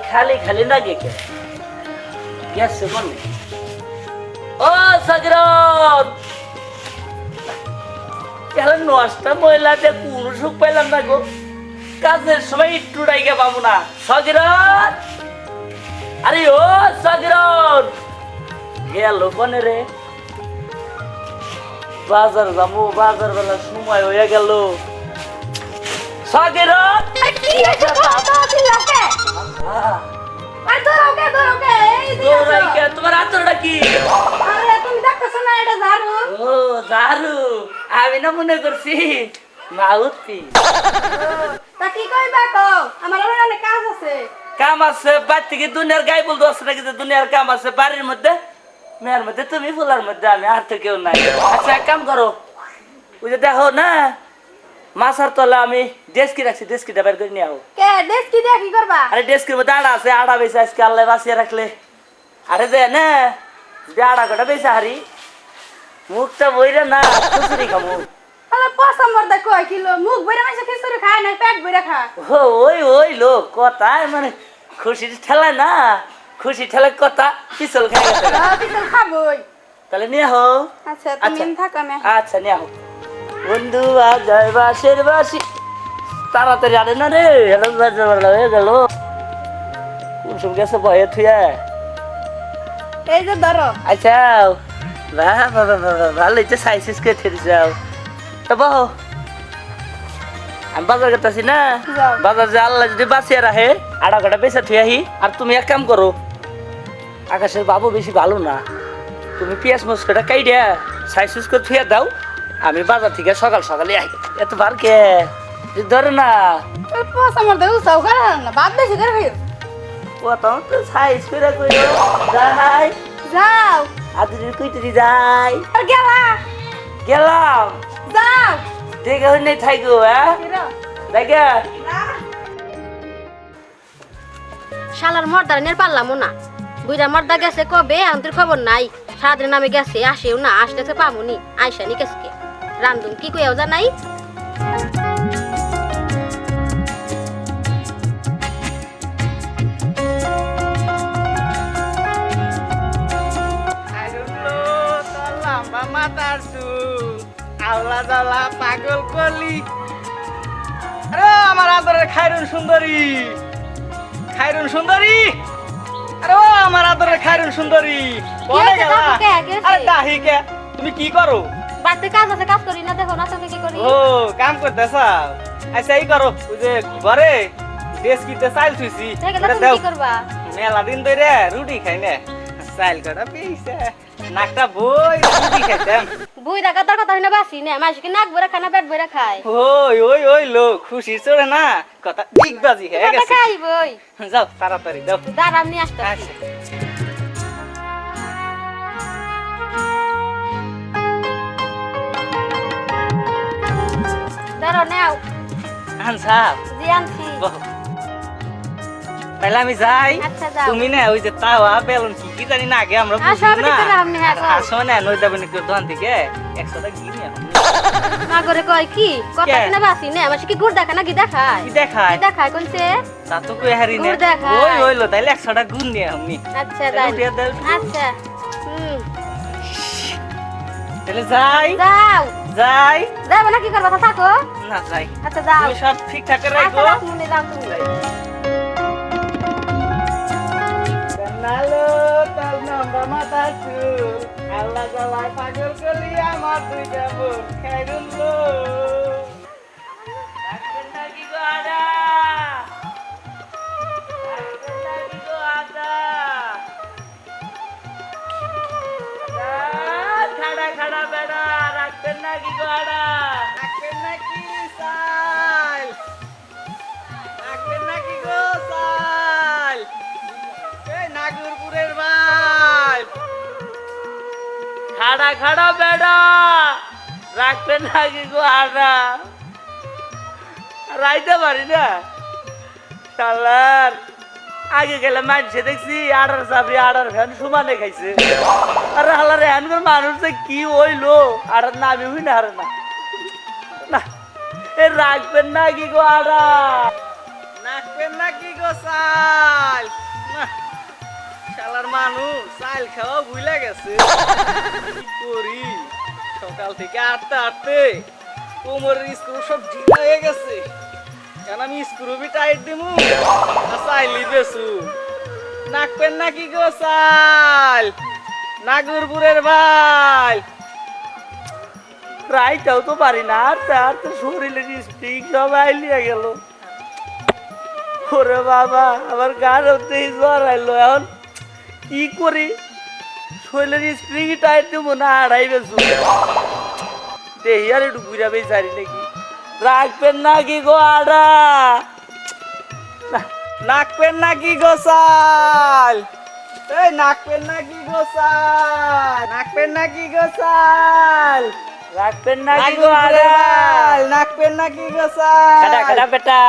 খালি খালি লাগে কে গেছে বলে ও সাগরন কেন নষ্টা মহিলাতে কোনো সুখ পাইলাম না গো কাজের সময় একটু ডাইকে পাবো না সাগরন আরে ও সাগরন গেল কোনে রে বাজার যাবো বাজার বেলা সময় হয়ে গেল সাগরন তোমার আচরণটা কি ও ঝাড়ু আমি না মনে করছি মাউতি কাম আছে বাড়ি থেকে দুনিয়ার গাই বলতে আসছে নাকি যে দুনিয়ার কাম আছে বাড়ির মধ্যে মেয়ের মধ্যে তুমি ফুলার মধ্যে আমি আর তো কেউ নাই আচ্ছা এক কাম করো ওই যে দেখো না মাছার তলে আমি ডেস্কি রাখছি ডেস্কিটা বের করে নিয়ে আও আরে ডেস্কির মধ্যে আড়া আছে আড়া বেশি আজকে আল্লাহ বাঁচিয়ে রাখলে আরে যে না যে আড়া কটা বেশি হারি মুখটা বইরে না খিচুড়ি খাবো ওই ওই লোক কথা মানে খুশির ঠেলা না খুশি ঠেলা কথা পিছল খাই তাহলে নিয়ে হো আচ্ছা নিয়ে হো বন্ধু আজয় বাসের বাসি তাড়াতাড়ি আরে না রে হয়ে গেল কোন সব গেছে ভয়ে থুয়া এই যে ধরো আচ্ছা ভালো হচ্ছে সাইজ করে ঠেলে যাও তো বহু আমি বাজার করতেছি না বাজার যে আল্লাহ যদি বাঁচিয়ে রাখে আড়া ঘটা বেঁচে থুয়ে আহি আর তুমি এক কাম করো আকাশের বাবু বেশি ভালো না তুমি পেঁয়াজ মস্কটা কাইডিয়া সাইজ করে থুয়ে দাও আমি বাজার থেকে সকাল সকালে আই এত বার কে ধরে না ও তো সাইজ করে কইও যাই যাও আদুরি কইতে যাই গেলাম যাও দেখে হই থাইগো হ্যাঁ দেখে শালার মর্দার নিয়ে পারলামও না বুইরা মর্দা গেছে কবে আমাদের খবর নাই সারাদিন নামে গেছে আসেও না আসতেছে পামুনি আইসানি কেসকে রান্ধুন কি কইয়াও জানাই মাতার চুল আল্লাহ দাল্লা পাগল কলি আরে আমার আদরের খায়রুন সুন্দরী আরে ও আমার আদরের খায়রুন সুন্দরী বলে গেলা আরে দাহি কে তুমি কি করো বাড়িতে কাজ আছে কাজ করি না দেখো না তুমি কি করি ও কাম করতেছাও আচ্ছা এই করো ওই যে ঘরে দেশ কিতে চাইল থুইছি তুমি কি করবা মেলা দিন ধরে রুটি খাই না চাইল কটা পেয়েছে নাকটা বই রুটি খাইতাম বুই রাখা তার কথা না বাসি না মাসিকে নাক ভরে খানা পেট ভরে খায় ওই লোক খুশি চড়ে না কথা ডিগবাজি হয়ে গেছে খাই বই যাও তাড়াতাড়ি যাও দাঁড়ান নিয়ে আসতে আচ্ছা দাঁড়ো নাও আনসা জি আনছি তাহলে আমি যাই আচ্ছা যাও তুমি না ওই যে তাওয়া বেলুন কি জানি না আগে আমরা বুঝি না আসো না নই যাবেন একটু দোকান থেকে 100 টাকা গিয়ে মা করে কয় কি কথা না বাসি না মাসিকে গুড় দেখা না কি দেখায় কি দেখায় কি দেখায় কোনছে তা তো কই হারি না গুড় দেখায় ওই হইলো তাইলে 100 টাকা গুণ নিয়ে আমি আচ্ছা যাই আচ্ছা তাহলে যাই যাও না কি করবা থাকো না যাই আচ্ছা যাও তুমি সব ঠিকঠাক করে রাখো আচ্ছা তুমি যাও তুমি নালো তাল নাম্বা মাথা চুল আল্লাহ জালাই পাগল কলি আমার দুইটা বোন খাইরুন লো ডাক্তার নাকি গো আডা ডাক্তার নাকি গো আডা খাড়া খাড়া বেড়া ডাক্তার নাকি গো আডা ডাক্তার নাকি সাইল ডাক্তার নাকি গো সাইল নাগরপুরের ভাই খাড়া খাড়া বেড়া রাখবেন নাকি গো আড়া রাইতে পারি না শালার আগে গেলে মানছে দেখছি আড়ার চাবি আড়ার ফ্যান সমানে খাইছে আর হালার এখানকার মানুষ যে কি হইলো আড়ার নামি হই না হারে না এ রাখবেন নাকি গো আড়া নাকবেন নাকি গো চাল না শালার মানুষ চাল খাওয়া ভুলে গেছে কি করি সকাল থেকে আটতে আটতে কোমরের স্ক্রু সব ঢিলা হয়ে গেছে কেন আমি স্ক্রু বি টাইট দিমু আর চাইলি বেসু নাকবেন নাকি গো চাল নাগরপুরের ভাই রাইটাও তো পারি না আর তো শরীরের স্প্রিং সব আইলিয়া গেল। ওরে বাবা আমার গান হতেই জ্বর আইলো এখন কি করি শরীরের স্প্রিং টাইট দেবো না আড়াই বেসু দেহি আর একটু ঘুরা বেচারি নাকি রাখবেন নাকি গো আড়া নাকবেন নাকি গোসাল এই নাকবেন নাকি গোসাল নাকবেন নাকি গোসাল রাখবেন নাকি গো আড়া নাকবেন নাকি গোসাল খাটা খাটা বেটা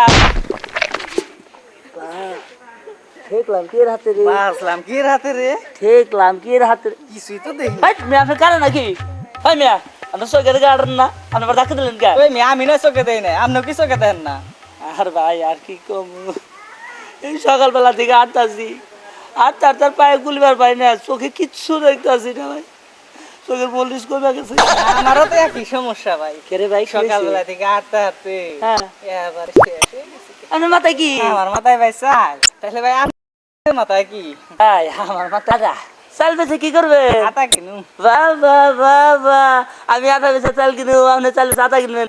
ঠেকলাম কি এর হাতে রে বাসলাম কি রাতে রে ঠেকলাম কি এর হাতে কিছুই তো দেখি ভাই মিয়া ফের কারে নাকি ভাই মিয়া আমরা সরকারি গার্ডেন না আমরা ডাকে দিলেন কে ওই মেয়ে আমি না চোখে দেই না আপনি কি চোখে দেন না আর ভাই আর কি কম এই সকালবেলা থেকে আটটাছি আটটার পায়ে গুলিবার পাই না চোখে কিচ্ছু দেখতেছি না ভাই চোখের পলিশ কমে গেছে আমারও তো একই সমস্যা ভাই কেরে ভাই সকালবেলা থেকে হাঁটতে হাঁটতে হ্যাঁ এবার শেষ হয়ে গেছে। আমার মাথায় কি আমার মাথায় ভাই চাল তাহলে ভাই আপনার মাথায় কি ভাই আমার মাথাটা চাল বেছে কি করবে আটা কিনু বাবা বাবা আমি আটা বেছে চাল কিনু আপনি চাল বেছে আটা কিনবেন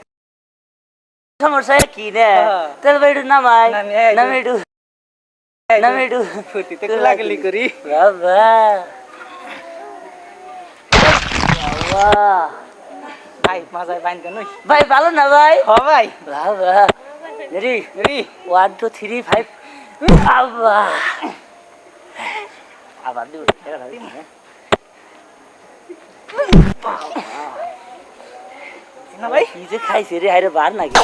সমস্যা কি না হ্যাঁ। তাহলে ভাই একটু নামাই নামিয়ে নামে একটু নামে একটু ফুটিতে কোলাগুলি করি বাবা বাবা ভাই মাজায় বাইন কেন ভাই ভালো না ভাই হ ভাই বাবা রেডি রি 1 2 3 5 বাবা আবার দিব না ভাই কি যে খাইছে রে হাইরে বার নাকি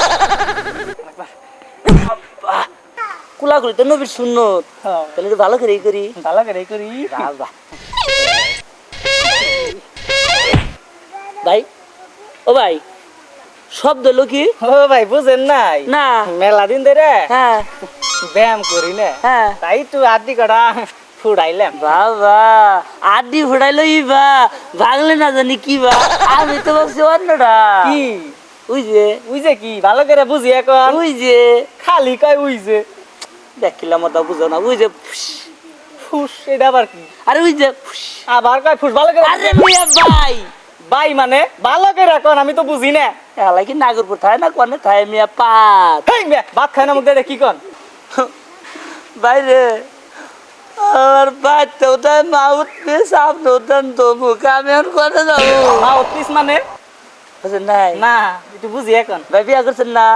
কুলাগুলি তো নবীর সুন্নত হ্যাঁ তাহলে একটু ভালো করে করি ভালো করে করি বাবা ভাই ও ভাই শব্দ হলো কি ও ভাই বুঝেন নাই না মেলা দিন ধরে হ্যাঁ ব্যায়াম করি না হ্যাঁ তাই তো আদি কটা ফুড়াইলাম বাবা আড্ডি ফুটাইলো বা ভাঙলে না জানি কি বা আমি তো ভাবছি অন্যটা কি বুঝছে উইজে কি ভালো করে বুঝি এখন বুঝছে খালি কয় উইজে দেখিলাম ওটা বুঝো না বুঝছে ফুস এটা আবার কি আরে বুঝছে আবার কয় ফুস ভালো করে আরে মিয়া ভাই ভাই মানে ভালো করে এখন আমি তো বুঝি না এলা কি নাগরপুর থায় না কোনে থায় মিয়া পাত হেই মিয়া ভাত খায় না মুখ দিয়ে কি কন বাইরে আমার বাচ্চা ওটাই মাউথ দিয়ে সামনে ওটান তো মুখ আমি এখন করে যাবো মা অফিস মানে বুঝছেন নাই না একটু বুঝি এখন ভাই বিয়া করছেন না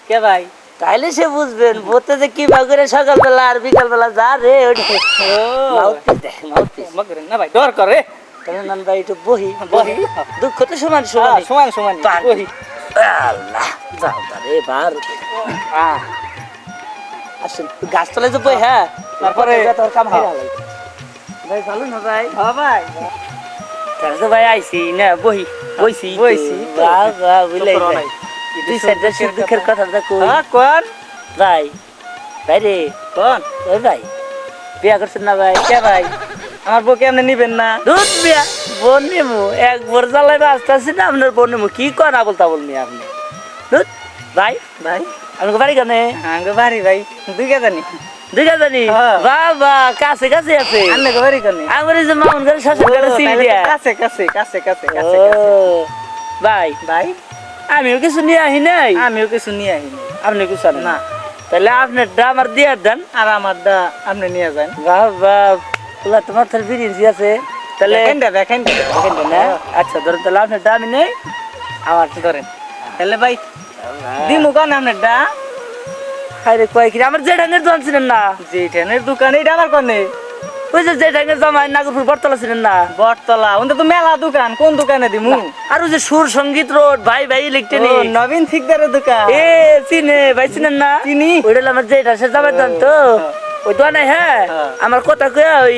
কে ভাই তাইলে সে বুঝবেন বলতে যে কি ভাগ করে সকালবেলা আর বিকালবেলা যা রে ওঠে ও মাউথ পিস দেখে মাউথ পিস মগরেন না ভাই ডর করে তাহলে নান ভাই একটু বহি বহি। দুঃখ তো সমান সমান সমান সমান পান। বহি আল্লাহ যাও তারে বার আসুন গাছতলায় যে বই হ্যাঁ তারপরে তোর কাম হয়ে গেল ভাই ভালো না ভাই হ্যাঁ ভাই তাহলে তো ভাই আইছি না বহি বইছি বইছি তো। বাবা বুঝলাই তো করো নাই। তুই সাইডে সুখ দুঃখের কথাটা কই হ্যাঁ কোন ভাই ভাই রে কোন ওই ভাই বিয়া করছেন না ভাই কে ভাই আমার বউকে আপনি নিবেন না দুধ বিয়া বোন নেমু এক বোর জ্বালাই আসতে আসছি না আপনার বোন নেমু কি কর না বলতা বলনি আপনি দুধ ভাই ভাই আমাকে বাড়ি কেন আঙ্গ বাড়ি ভাই দুই কে জানি দিঘা জানি হ্যাঁ। বাবা কাছে কাছে আছে আঙ্গ বাড়ি কানে আমার এই যে মামুন ঘরে শাসন করে সিঁড়ি দিয়া কাছে কাছে কাছে কাছে ও কাছে ভাই ভাই আমিও কিছু নিয়ে আহি নাই আমিও কিছু নিয়ে আহিনি আপনি কিছু আনেন না তাহলে আপনার আমার দিয়ে দেন আর আমার দা আপনি নিয়ে যান বাবা পুলা তোমার তাহলে বিরিঞ্জি আছে তাহলে দেখেন দেখেন তো না আচ্ছা ধরেন তাহলে আপনার দামি নেই আমার ধরেন তাহলে ভাই দিমু কোন আপনার দা আরে কয় কি আমার জেঠানের দোকান ছিলেন না যে ট্রেনের দোকান এটা আমার কোনে ওই যে জেঠানের জামাই নাগরপুর বটতলা ছিলেন না বটতলা ওটা তো মেলা দোকান কোন দোকানে দিমু আর ওই যে সুর সঙ্গীত রোড ভাই ভাই ও, ইলেকট্রনিক নবীন ঠিকদারের দোকান এ চিনে ভাই চিনেন না চিনি। ওইটা হলো আমার জেঠা সে জামাই দোকান তো ওই দোকানে হ্যাঁ হ্যাঁ। আমার কথা কয়া ওই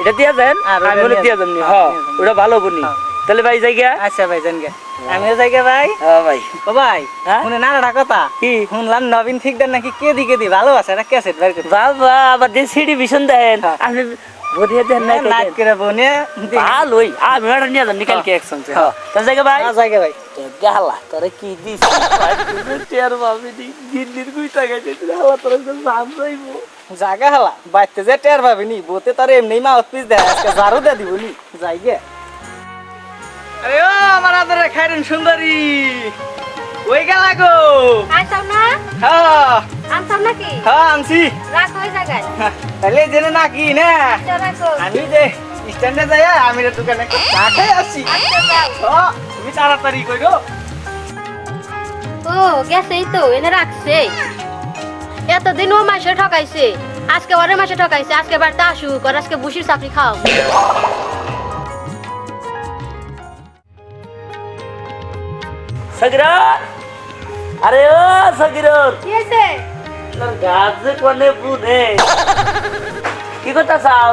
এটা দিয়া দেন আর ওটা আমি বলে নিয়ে দিয়া যান। দেন হ্যাঁ, হ্যাঁ নিয়ে যান। ওটা ভালো বনি তাহলে ভাই জায়গা আচ্ছা ভাই জান গে আমিও জায়গা ভাই হ্যাঁ ভাই ও ভাই হ্যাঁ? শুনে নানাটা কথা কি? শুনলাম নবীন ঠিকদার নাকি কে দি ভালো আছে এটা ক্যাসেট বের করে বাবা আবার যে সিডি ভিশন দেন হ্যাঁ। আপনি বধিয়ে দেন না নাচ করে বনে ভালোই আমি ম্যাডাম নিয়ে যান নিকালকে একসঙ্গে হ্যাঁ। তাহলে জায়গা ভাই জায়গা ভাই গালা তোরে কি দিস টের পাবি নি গিন্নির গুইটা গেছে গালা তোরে জাম যাইবো জায়গা হালা বাইতে যে টের পাবি নি বতে তার এমনি মাউথ পিস দেয় আজকে ঝাড়ু দে দিব নি জায়গা আরে ও আমার আদরে খাইরেন সুন্দরী ওই গেলা গো আইসাও না হ্যাঁ আনসাও নাকি হ্যাঁ আনছি রাখ ওই জায়গায় তাহলে জেনে নাকি না আচ্ছা রাখো আমি যে স্ট্যান্ডে যাই আমি রে দোকানে চা খাই আসছি আচ্ছা যাও হ্যাঁ, তুমি তাড়াতাড়ি কইরো ও গেছেই তো এনে রাখছে এতদিন ও মাসে ঠকাইছে আজকে ওরে মাসে ঠকাইছে আজকে বাড়িতে আসুক আর আজকে বুসির চাকরি খাও সগিরত আরে ও সগিরত কি হয়েছে তোর গাছে কোনে বুনে কি কথা চাও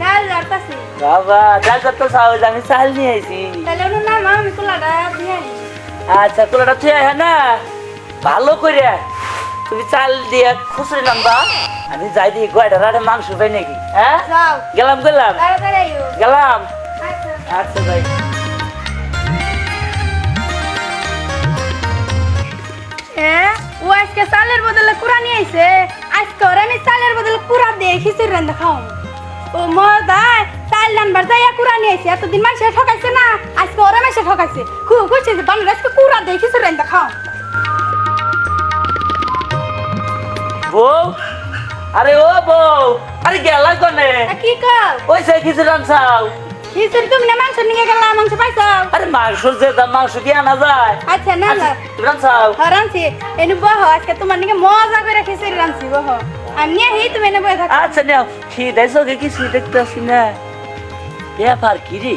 ডাল রাখতাছি বাবা যা যত চাও আমি চাল নিয়ে আইছি তাহলে ওনার নাম আমি কুলাটা দিয়ে আনি আচ্ছা কুলাটা তুই হ্যাঁ না ভালো করে তুমি চাল দিয়ে খুচরি নামবা আমি যাই দিয়ে গয়টা রাড়ে মাংস পাই নাকি হ্যাঁ যাও গেলাম তাড়াতাড়ি আইও গেলাম আচ্ছা আচ্ছা ভাই ও আজকে চালের বদলে কুড়া নিয়ে আইছে আজকে ওরা আমি চালের বদলে কুড়া দিয়ে খিচুড়ি রান্না খাও ও মজায় চাল রান্নার যাইয়া কুড়া নিয়ে আইছে এতদিন মাসে ঠকাইছে না আজকে ওরা মাসে ঠকাইছে খুব খুশি যে বাংলা আজকে কুড়া দিয়ে খিচুড়ি রান্না খাও বউ আরে ও বউ আরে গেলা কোনে কি কর ওই সে কিছু রান্নাও খিচুড়ি তুমি না মাংস নিয়ে গেলা মাংস পাইছো আরে মাংস যে দাম মাংস কি আনা যায় আচ্ছা না না রান্নাও রাঁধছি এনে বহ আজকে তোমার নিকে মজা করে খিচুড়ি রাঁধছি বহ আমি নিয়ে হি তুমি এনে বয়ে থাকো আচ্ছা নাও কি দেখছো কিছু দেখতেছি না ব্যাপার কি রে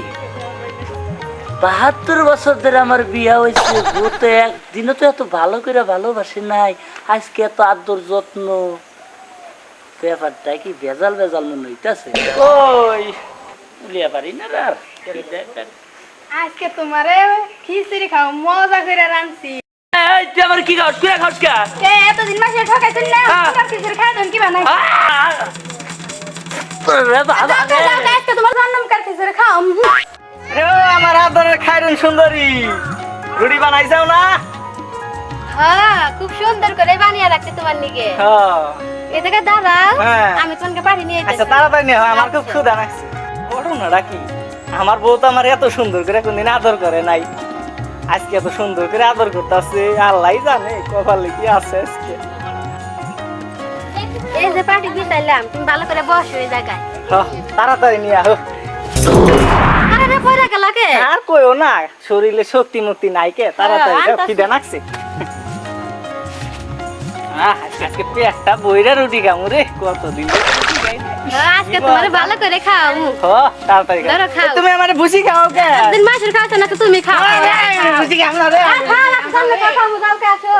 72 বছর ধরে আমার বিয়া হয়েছে বউ তো একদিনও তো এত ভালো করে ভালোবাসে নাই আজকে এত আদর যত্ন ব্যাপারটা কি ভেজাল ভেজাল মনে হইতাছে ওই লিয়া পারি না আর আজকে তোমারে খিচুড়ি খাও মজা করে রাঁধছি এই তুই আমার কি খাওয়াস কুয়া খাওয়াস কা এতদিন মাসে ঠকাইছেন না হ্যাঁ। তোমার খিচুড়ি খাই দেন কি বানাই রে বাবা আজকে তোমার রান্নাম কার খিচুড়ি খাও আরে ও আমার আদরে খাইরেন সুন্দরী রুটি বানাইছাও না হ্যাঁ খুব সুন্দর করে বানিয়ে রাখছে তোমার নিকে হ্যাঁ এ থেকে দাঁড়াও হ্যাঁ। আমি তোমাকে পারি নিয়ে আচ্ছা যাচ্ছি তাড়াতাড়ি নিয়ে আমার খুব ক্ষুধা লাগছে ঘটনাটা কি আমার বউ তো আমার এত সুন্দর করে কোনদিন আদর করে নাই আজকে এত সুন্দর করে আদর করতেছে আল্লাহ জানে কপালে কি আছে আজকে এই যে পাটি বিছাইলাম তুমি ভালো করে বসো এই জায়গায় হ্যাঁ, তাড়াতাড়ি নিয়ে আহ আরে রে পয়রা গেলা কে আর কইও না শরীরে শক্তি মুক্তি নাই কে তাড়াতাড়ি হ্যাঁ, দাও, আনতাছি। খিদে লাগছে আজকে পেটটা বইরা রুটি খামু রে কতদিন ধরে রুটি খাই না। হ্যাঁ, আজকে তোমারে ভালো করে খাও হ্যাঁ, তাড়াতাড়ি খাও। ধরো, খাও। তুমি আমার ভুসি খাও কে দিন মাসের খাওয়াছো না তো তুমি খাও ভুসি খাও না রে খাও না সামনে কথা বুঝাও কে আসো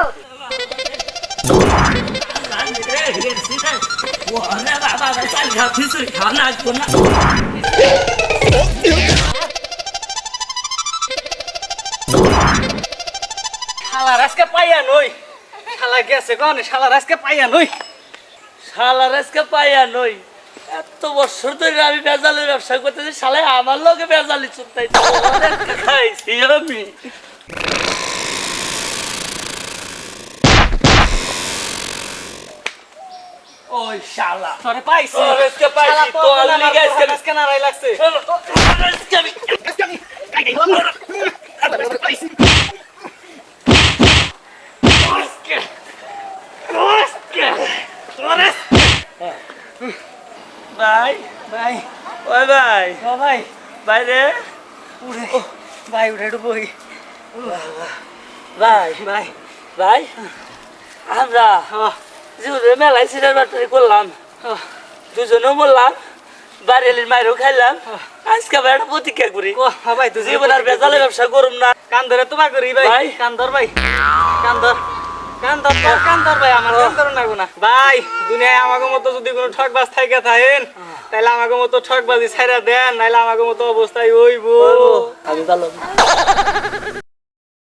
শালা আজকে পাইয়া নই শালা গেছে কোন শালা আজকে পাইয়া নই শালা আজকে পাইয়া নই এত বছর ধরে আমি বেজালের ব্যবসা করতেছি শালা আমার লগে বেজালি চুক্তাই খাইছি আমি ওই শালা তোরে পাইছি আজকে পাইছি শালা তো আলনি গাইছে আজকে নারাই লাগছে আজকে আমি ভাই ভাই ওই ভাই ও ভাই ভাই রে উড়ে ভাই উড়ে একটু বই ভাই ভাই ভাই আমরা জীবনে মেলায় সিনেমা বাটারি করলাম দুজনেও বললাম বাড়ির মায়েরও খাইলাম আজকে আবার একটা প্রতিজ্ঞা করি ও ভাই তুই জীবন আর বেজালে ব্যবসা করুম না কান ধরে তোমা করি ভাই ভাই। কান ধর ভাই কান ধর কান ধর ভাই আমার কান ধর না ভাই দুনিয়ায় আমাকে মতো যদি কোনো ঠকবাজ থাকে থাকেন তাইলে আমাকে মতো ঠকবাজি ছাইরা দেন, নাইলে আমাকে মতো অবস্থায় হইব। আমি ভালো